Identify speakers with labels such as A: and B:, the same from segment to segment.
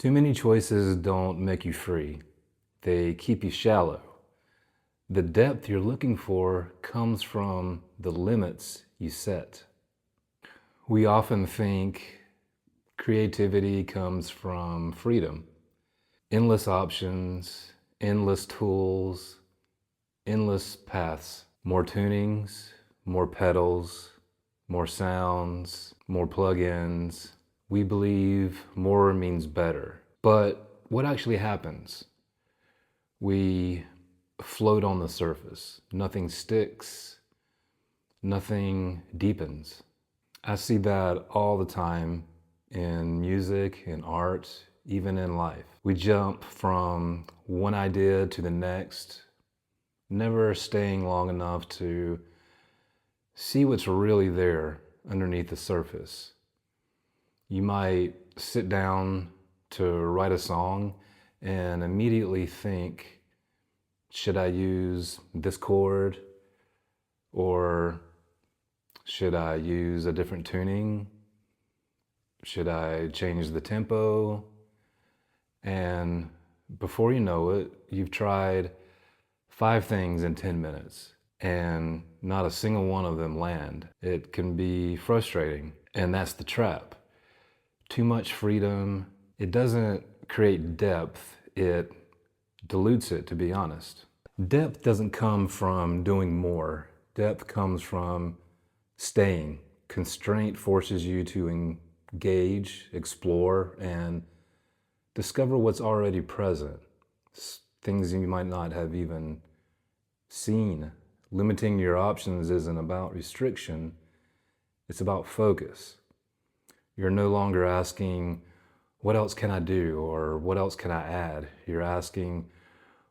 A: Too many choices don't make you free. They keep you shallow. The depth you're looking for comes from the limits you set. We often think creativity comes from freedom. Endless options, endless tools, endless paths. More tunings, more pedals, more sounds, more plugins. We believe more means better. But what actually happens? We float on the surface. Nothing sticks. Nothing deepens. I see that all the time in music, in art, even in life. We jump from one idea to the next, never staying long enough to see what's really there underneath the surface. You might sit down to write a song and immediately think, should I use this chord? Or should I use a different tuning? Should I change the tempo? And before you know it, you've tried 5 things in 10 minutes and not a single one of them land. It can be frustrating, and that's the trap. Too much freedom, it doesn't create depth, it dilutes it, to be honest. Depth doesn't come from doing more. Depth comes from staying. Constraint forces you to engage, explore, and discover what's already present. Things you might not have even seen. Limiting your options isn't about restriction, it's about focus. You're no longer asking, what else can I do? Or what else can I add? You're asking,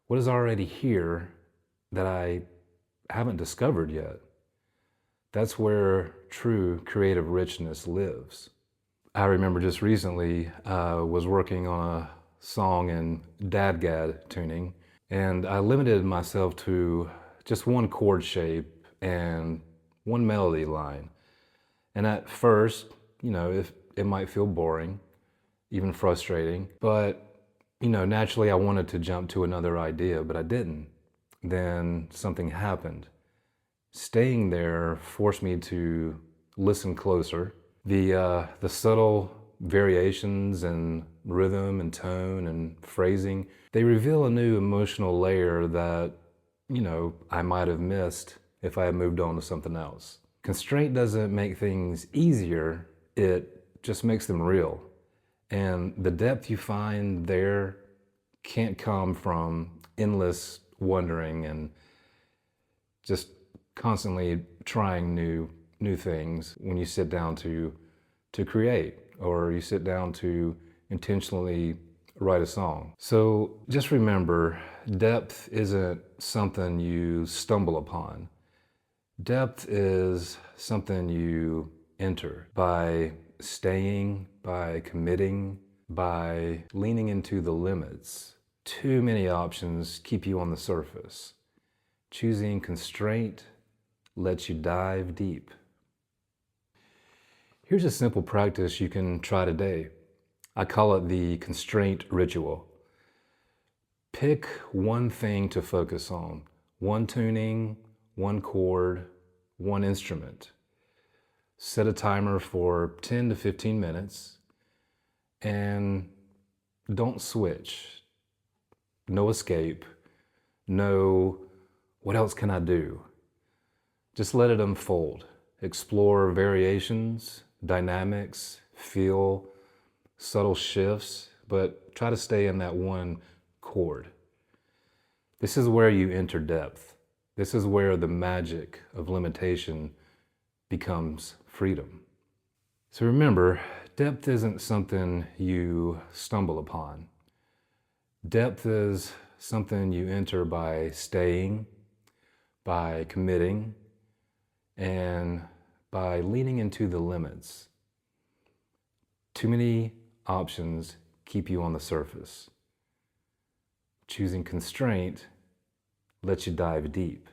A: what is already here that I haven't discovered yet? That's where true creative richness lives. I remember just recently, was working on a song in dadgad tuning, and I limited myself to just one chord shape and one melody line. And at first, if it might feel boring, even frustrating, but naturally I wanted to jump to another idea, but I didn't. Then something happened. Staying there forced me to listen closer. The subtle variations in rhythm and tone and phrasing, they reveal a new emotional layer that, I might have missed if I had moved on to something else. Constraint doesn't make things easier, it just makes them real. And the depth you find there can't come from endless wondering and just constantly trying new things when you sit down to create, or you sit down to intentionally write a song. So just remember, depth isn't something you stumble upon. Depth is something you enter by staying, by committing, by leaning into the limits. Too many options keep you on the surface. Choosing constraint lets you dive deep. Here's a simple practice you can try today. I call it the constraint ritual. Pick one thing to focus on. One tuning, one chord, one instrument. Set a timer for 10 to 15 minutes and don't switch. No escape. No, what else can I do? Just let it unfold. Explore variations, dynamics, feel subtle shifts, but try to stay in that one chord. This is where you enter depth. This is where the magic of limitation becomes freedom. So remember, depth isn't something you stumble upon. Depth is something you enter by staying, by committing, and by leaning into the limits. Too many options keep you on the surface. Choosing constraint lets you dive deep.